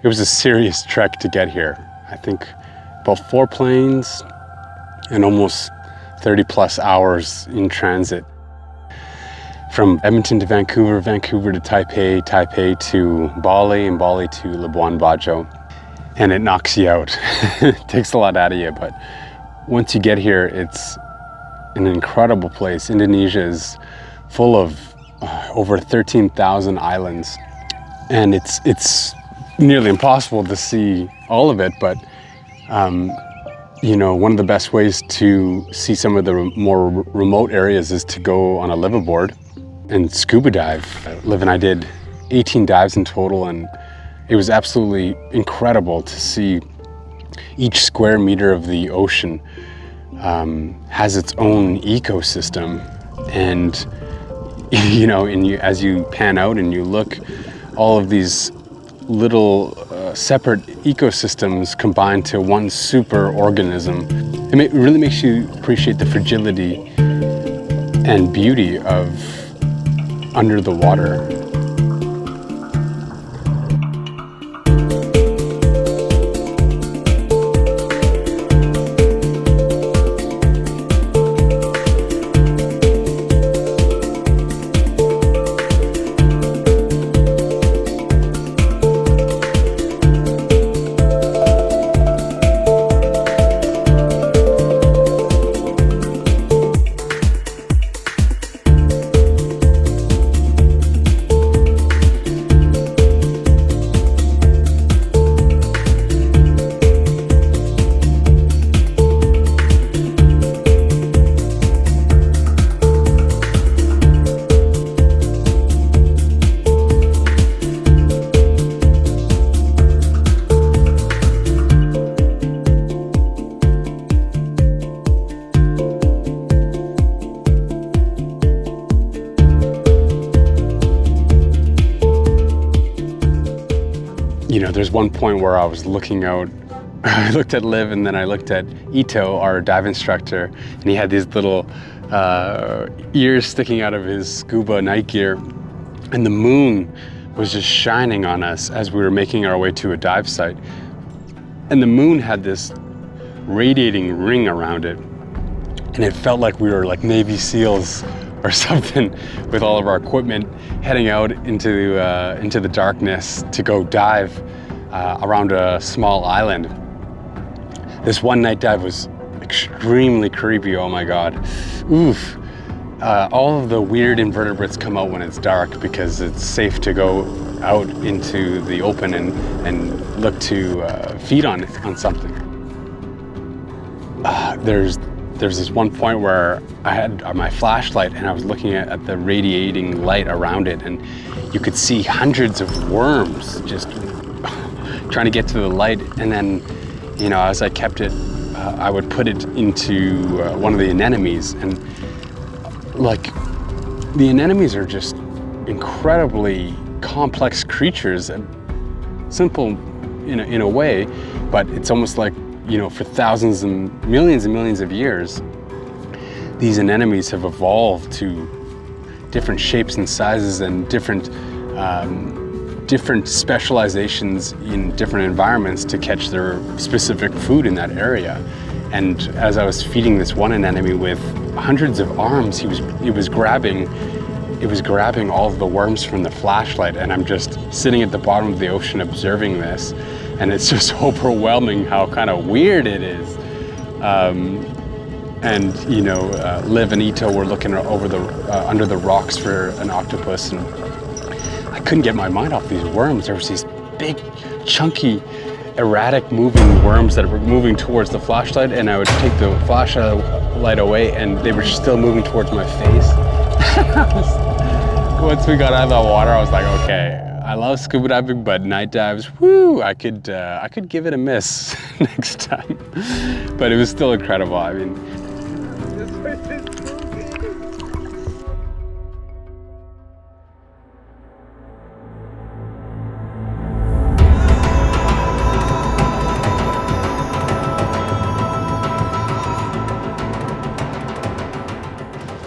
it was a serious trek to get here. I think about 4 planes and almost 30 plus hours in transit. From Edmonton to Vancouver, Vancouver to Taipei, Taipei to Bali, and Bali to Labuan Bajo. And it knocks you out. It takes a lot out of you, but once you get here, it's an incredible place. Indonesia is full of over 13,000 islands, and it's nearly impossible to see all of it, but you know, one of the best ways to see some of the more remote areas is to go on a liveaboard and scuba dive. Liv and I did 18 dives in total, and it was absolutely incredible to see each square meter of the ocean has its own ecosystem. And you know, as you pan out and you look, all of these little separate ecosystems combine to one super organism. It really makes you appreciate the fragility and beauty of under the water. You know, there's one point where I was looking out, I looked at Liv and then I looked at Ito, our dive instructor, and he had these little ears sticking out of his scuba night gear, and the moon was just shining on us as we were making our way to a dive site. And the moon had this radiating ring around it, and it felt like we were like Navy SEALs or something, with all of our equipment heading out into the darkness to go dive around a small island. This one night dive was extremely creepy, oh my God. Oof. All of the weird invertebrates come out when it's dark because it's safe to go out into the open and look to feed on something. There's this one point where I had my flashlight and I was looking at the radiating light around it, and you could see hundreds of worms just trying to get to the light. And then, you know, as I kept it, I would put it into one of the anemones, and like, the anemones are just incredibly complex creatures, and simple in a way, but it's almost like, you know, for thousands and millions of years, these anemones have evolved to different shapes and sizes and different specializations in different environments to catch their specific food in that area. And as I was feeding this one anemone with hundreds of arms, it was grabbing all of the worms from the flashlight, and I'm just sitting at the bottom of the ocean observing this. And it's just overwhelming how kind of weird it is. And you know, Liv and Ito were looking over under the rocks for an octopus, and I couldn't get my mind off these worms. There was these big, chunky, erratic moving worms that were moving towards the flashlight, and I would take the flashlight away and they were still moving towards my face. Once we got out of the water, I was like, okay, I love scuba diving, but night dives, whoo, I could give it a miss next time. But it was still incredible. I mean,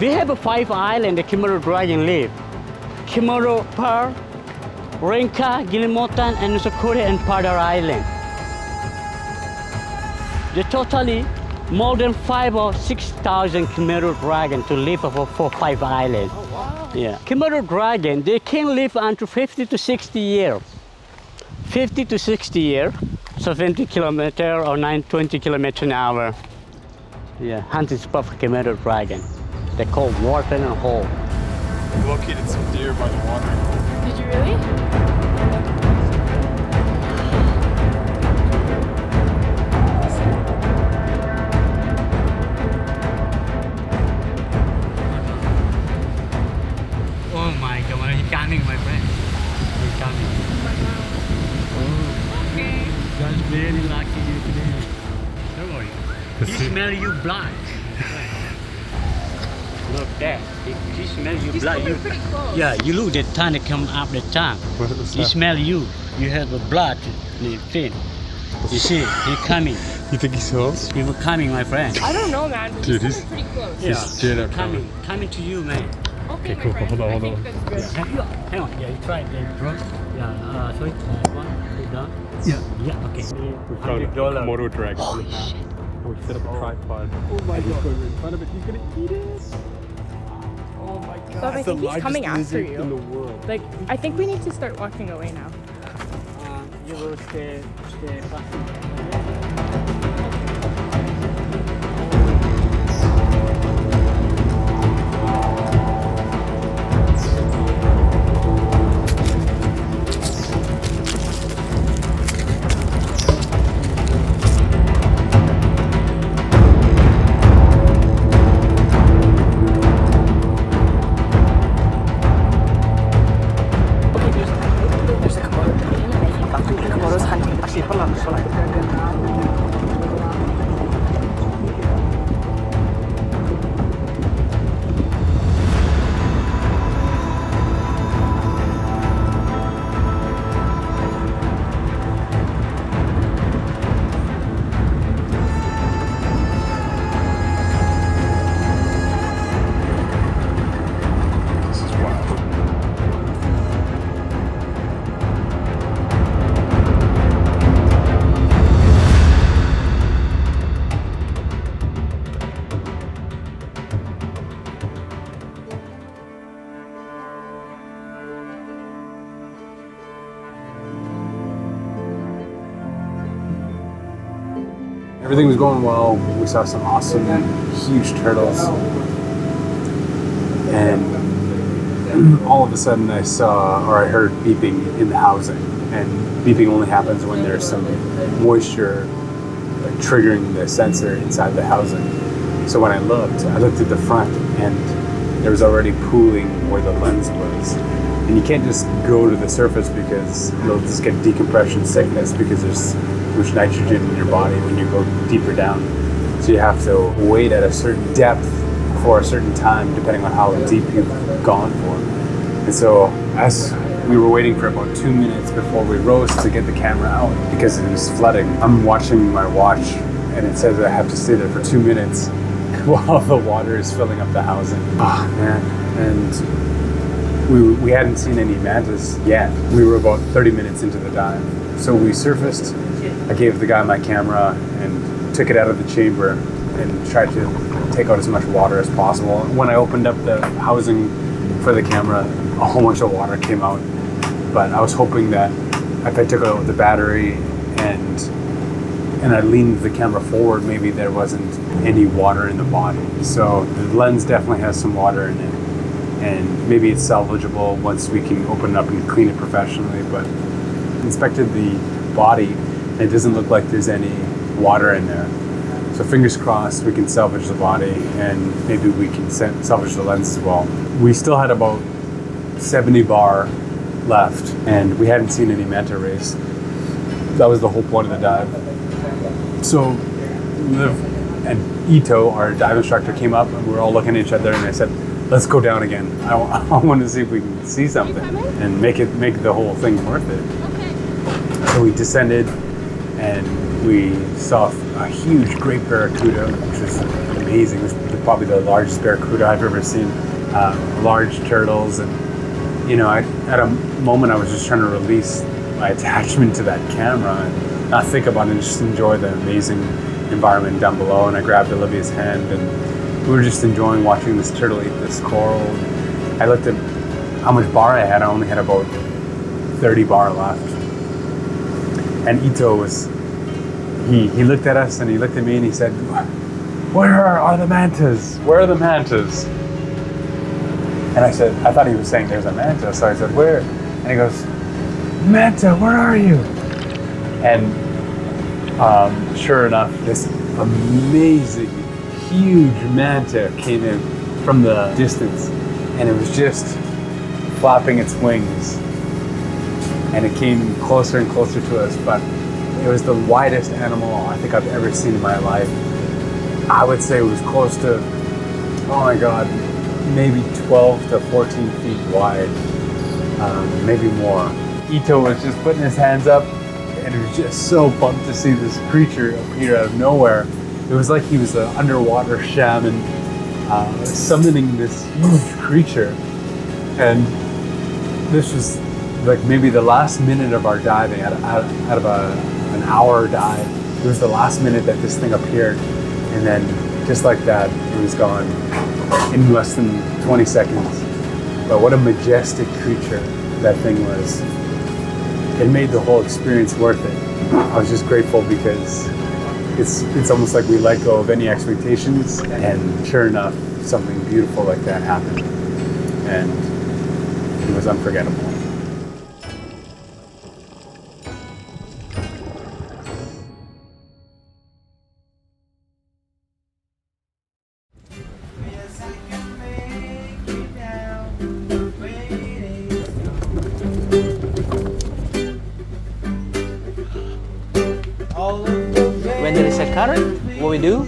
we have 5 islands Komodo dragon live. Komodo pearl, Rinca, Gilimotan, and Nusukure and Padar Island. They totally more than 5 or 6,000 Komodo dragon to live for 5 islands. Oh, wow. Yeah, Komodo dragon, they can live until 50 to 60 years. 50 to 60 years, 70 kilometer or 20 kilometers an hour. Yeah, hunting spot for Komodo dragon. They call water and hole. We located some deer by the water. Did you really? Oh my God, he's coming, my friend. He's coming. Oh, okay. That's very lucky you today. Don't worry. He smell you blood. Look there. He smells you blood. He's pretty close. Yeah, you look the tongue that come up the tongue. He smell you. You have a blood in the fin. You see, he coming. You think he's close? He was coming, my friend. I don't know, man, but Dude, he's pretty close. Yeah, straight up coming to you, man. Okay, cool, my friend. hold on, I hold think on. that's good. Hang on. Yeah, you try it then, bro. Yeah, sorry. One, two, down. Yeah, okay. We found a $100. Komodo dragon. Holy shit. We set up a tripod. Oh my God. In front of it, he's gonna eat it. Oh my God. Bob, I think he's coming after you. in the world. Like, I think we need to start walking away now. You will stay back. Everything was going well. We saw some awesome, huge turtles. And all of a sudden I heard beeping in the housing. And beeping only happens when there's some moisture triggering the sensor inside the housing. So when I looked at the front and there was already pooling where the lens was. And you can't just go to the surface because you'll just get decompression sickness because there's much nitrogen in your body when you go deeper down. So you have to wait at a certain depth for a certain time depending on how deep you've gone for. And so as we were waiting for about 2 minutes before we rose to get the camera out because it was flooding, I'm watching my watch and it says I have to stay there for 2 minutes while the water is filling up the housing. Oh man. And we hadn't seen any mantas yet. We were about 30 minutes into the dive. So we surfaced. I gave the guy my camera and took it out of the chamber and tried to take out as much water as possible. When I opened up the housing for the camera, a whole bunch of water came out. But I was hoping that if I took out the battery and I leaned the camera forward, maybe there wasn't any water in the body. So the lens definitely has some water in it. And maybe it's salvageable once we can open it up and clean it professionally, but inspected the body and it doesn't look like there's any water in there. So fingers crossed we can salvage the body and maybe we can salvage the lens as well. We still had about 70 bar left and we hadn't seen any manta rays. That was the whole point of the dive. So Liv and Ito, our dive instructor, came up and we were all looking at each other and I said, let's go down again. I want to see if we can see something and make the whole thing worth it. Okay. So we descended and we saw a huge great barracuda, which was amazing. It was probably the largest barracuda I've ever seen. Large turtles and at a moment I was just trying to release my attachment to that camera and not think about it and just enjoy the amazing environment down below. And I grabbed Olivia's hand and we were just enjoying watching this turtle eat this coral. I looked at how much bar I had. I only had about 30 bar left. And Ito he looked at us and he looked at me and he said, "Where are the mantas? Where are the mantas?" And I said, I thought he was saying there's a manta. So I said, "Where?" And he goes, "Manta, where are you?" And sure enough, this amazing, huge manta came in from the distance. And it was just flapping its wings. And it came closer and closer to us. But it was the widest animal I think I've ever seen in my life. I would say it was close to, oh my God, maybe 12 to 14 feet wide, maybe more. Ito was just putting his hands up and he was just so pumped to see this creature appear out of nowhere. It was like he was an underwater shaman summoning this huge creature. And this was like maybe the last minute of our diving, out of an hour dive. It was the last minute that this thing appeared. And then just like that, it was gone in less than 20 seconds. But what a majestic creature that thing was. It made the whole experience worth it. I was just grateful because it's almost like we let go of any expectations, and sure enough, something beautiful like that happened. And it was unforgettable. When there is a current, what we do,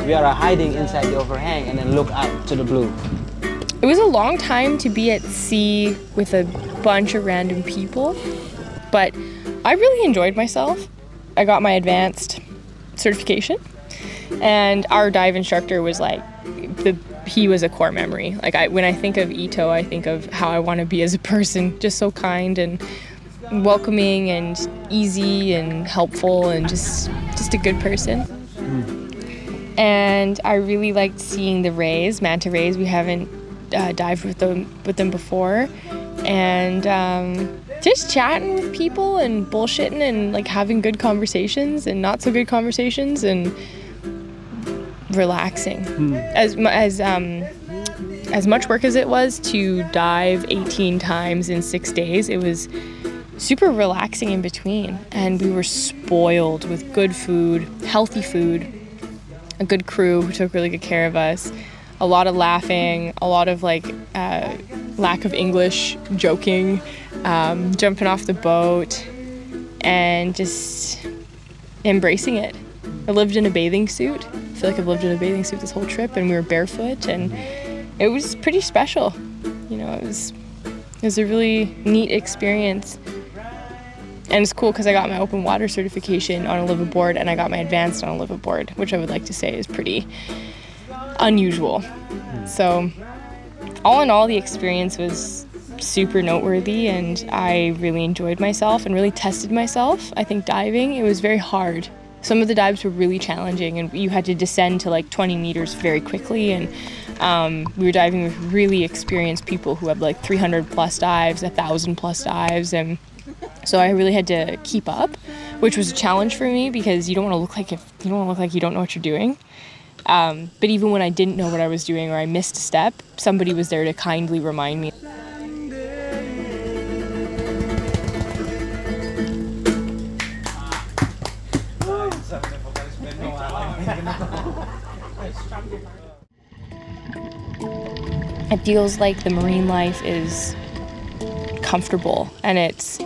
we are hiding inside the overhang and then look out to the blue. It was a long time to be at sea with a bunch of random people, but I really enjoyed myself. I got my advanced certification, and our dive instructor was like, he was a core memory. Like when I think of Ito, I think of how I want to be as a person, just so kind and welcoming and easy and helpful and just a good person. And I really liked seeing the rays, manta rays. We haven't dived with them before, and just chatting with people and bullshitting and like having good conversations and not so good conversations and relaxing. As much work as it was to dive 18 times in 6 days, it was super relaxing in between, and we were spoiled with good food, healthy food, a good crew who took really good care of us, a lot of laughing, a lot of like lack of English, joking, jumping off the boat, and just embracing it. I lived in a bathing suit. I feel like I've lived in a bathing suit this whole trip, and we were barefoot, and it was pretty special. You know, it was a really neat experience. And it's cool because I got my open water certification on a liveaboard, and I got my advanced on a liveaboard, which I would like to say is pretty unusual. So all in all, the experience was super noteworthy, and I really enjoyed myself and really tested myself. I think diving, it was very hard. Some of the dives were really challenging, and you had to descend to like 20 meters very quickly, and we were diving with really experienced people who have like 300 plus dives, 1,000 plus dives, and so I really had to keep up, which was a challenge for me because you don't want to look like you don't know what you're doing. But even when I didn't know what I was doing or I missed a step, somebody was there to kindly remind me. It feels like the marine life is comfortable, and it's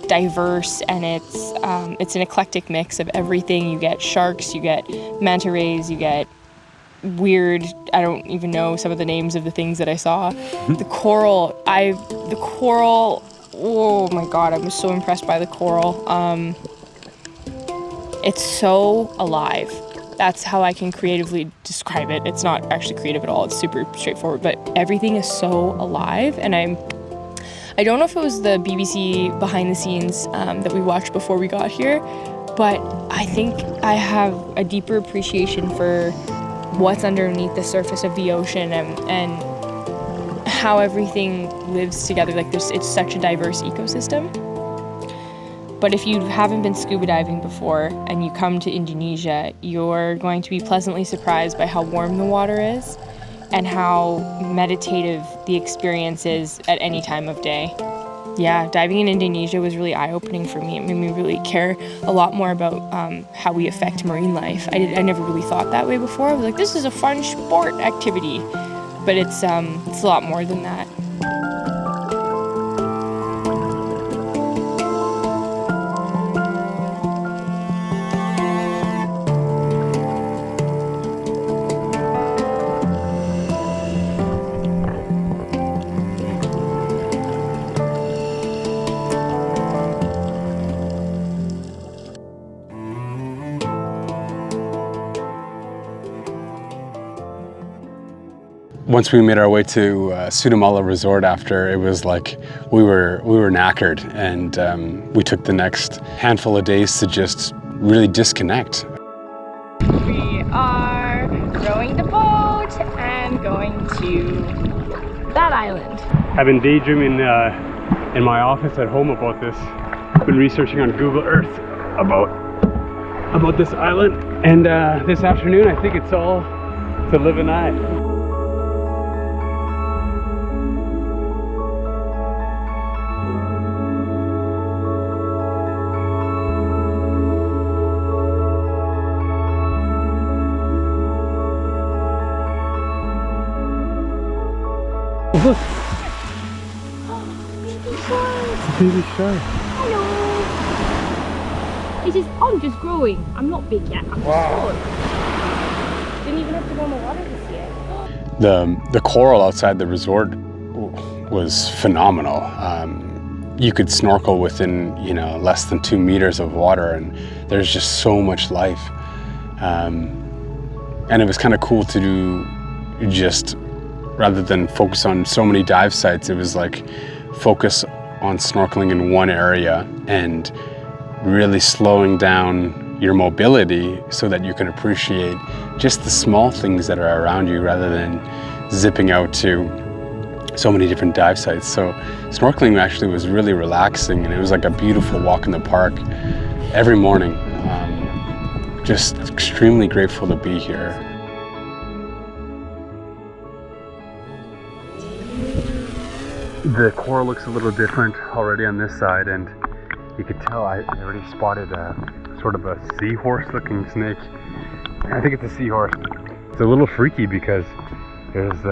diverse, and it's an eclectic mix of everything. You get sharks, you get manta rays, you get weird, I don't even know some of the names of the things that I saw. The coral, oh my God, I was so impressed by the coral. It's so alive. That's how I can creatively describe it. It's not actually creative at all, it's super straightforward, but everything is so alive, and I don't know if it was the BBC behind the scenes that we watched before we got here, but I think I have a deeper appreciation for what's underneath the surface of the ocean and how everything lives together. Like it's such a diverse ecosystem. But if you haven't been scuba diving before and you come to Indonesia, you're going to be pleasantly surprised by how warm the water is and how meditative the experience is at any time of day. Yeah, diving in Indonesia was really eye-opening for me. It made me really care a lot more about how we affect marine life. I never really thought that way before. I was like, this is a fun sport activity. But it's a lot more than that. Once we made our way to Sudamala resort after, it was like we were knackered, and we took the next handful of days to just really disconnect. We are rowing the boat and going to that island. I've been daydreaming in my office at home about this. I've been researching on Google Earth about this island, and this afternoon I think it's all to live an eye. Look! Baby shark. Hello. I'm just growing. I'm not big yet. I'm Wow. just didn't even have to go in the water this year. The coral outside the resort was phenomenal. You could snorkel within less than 2 meters of water, and there's just so much life. And it was kind of cool to do just. Rather than focus on so many dive sites, it was like focus on snorkeling in one area and really slowing down your mobility so that you can appreciate just the small things that are around you rather than zipping out to so many different dive sites. So snorkeling actually was really relaxing, and it was like a beautiful walk in the park every morning. Just extremely grateful to be here. The coral looks a little different already on this side, and you could tell I already spotted sort of a seahorse looking snake. I think it's a seahorse. It's a little freaky because there's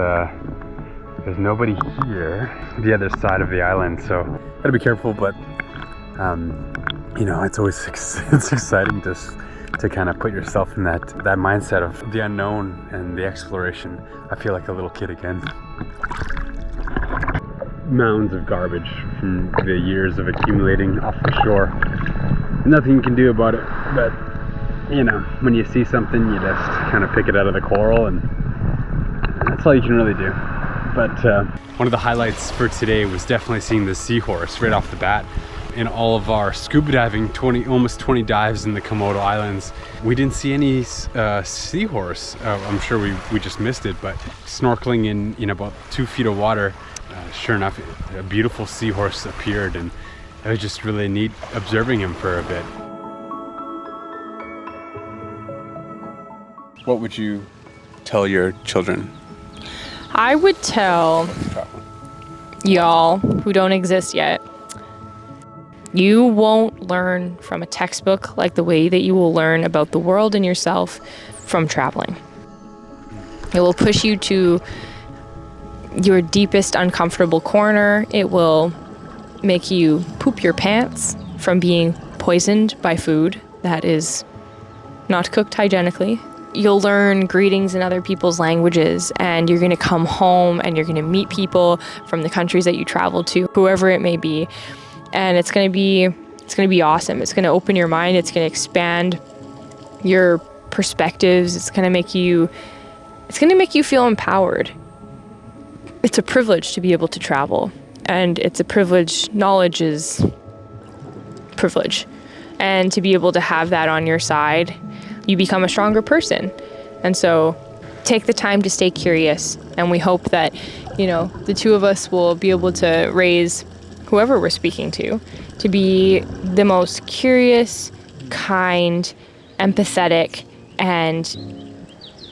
nobody here, the other side of the island, so gotta be careful, but it's always it's exciting to kind of put yourself in that mindset of the unknown and the exploration. I feel like a little kid again. Mounds of garbage from the years of accumulating off the shore. Nothing you can do about it, but when you see something, you just kind of pick it out of the coral, and that's all you can really do. But one of the highlights for today was definitely seeing the seahorse right off the bat. In all of our scuba diving, almost 20 dives in the Komodo Islands, we didn't see any seahorse. I'm sure we just missed it, but snorkeling in about 2 feet of water, sure enough, a beautiful seahorse appeared, and it was just really neat observing him for a bit. What would you tell your children? I would tell y'all who don't exist yet, you won't learn from a textbook like the way that you will learn about the world and yourself from traveling. It will push you to your deepest uncomfortable corner. It will make you poop your pants from being poisoned by food that is not cooked hygienically. You'll learn greetings in other people's languages, and you're going to come home and you're going to meet people from the countries that you travel to, whoever it may be. And it's going to be awesome. It's going to open your mind. It's going to expand your perspectives. It's going to make you feel empowered. It's a privilege to be able to travel. and it's a privilege. Knowledge is privilege. And to be able to have that on your side, you become a stronger person. And so take the time to stay curious. And we hope that, the two of us will be able to raise whoever we're speaking to be the most curious, kind, empathetic, and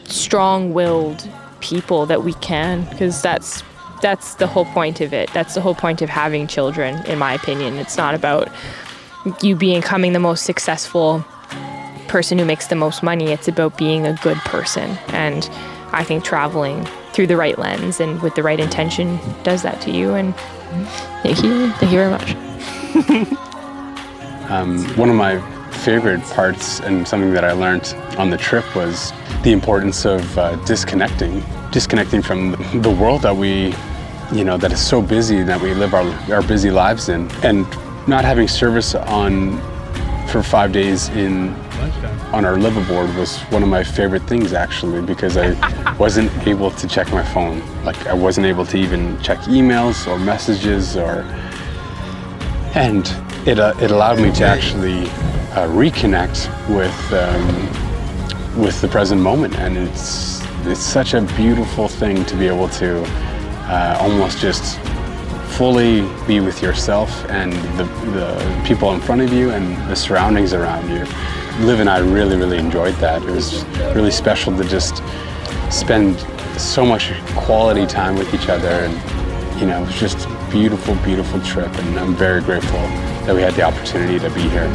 strong-willed people that we can, because that's the whole point of it. That's the whole point of having children, in my opinion. It's not about you becoming the most successful person who makes the most money. It's about being a good person. And I think traveling through the right lens and with the right intention does that to you. And thank you very much. One of my favorite parts and something that I learned on the trip was the importance of disconnecting from the world that we, that is so busy, that we live our busy lives in, and not having service for 5 days on our liveaboard was one of my favorite things, actually, because I wasn't able to check my phone. Like, I wasn't able to even check emails or messages, and it allowed me to actually reconnect with the present moment. And it's such a beautiful thing to be able to almost just fully be with yourself and the people in front of you and the surroundings around you. Liv and I really enjoyed that. It was really special to just spend so much quality time with each other, and it was just a beautiful trip, and I'm very grateful that we had the opportunity to be here.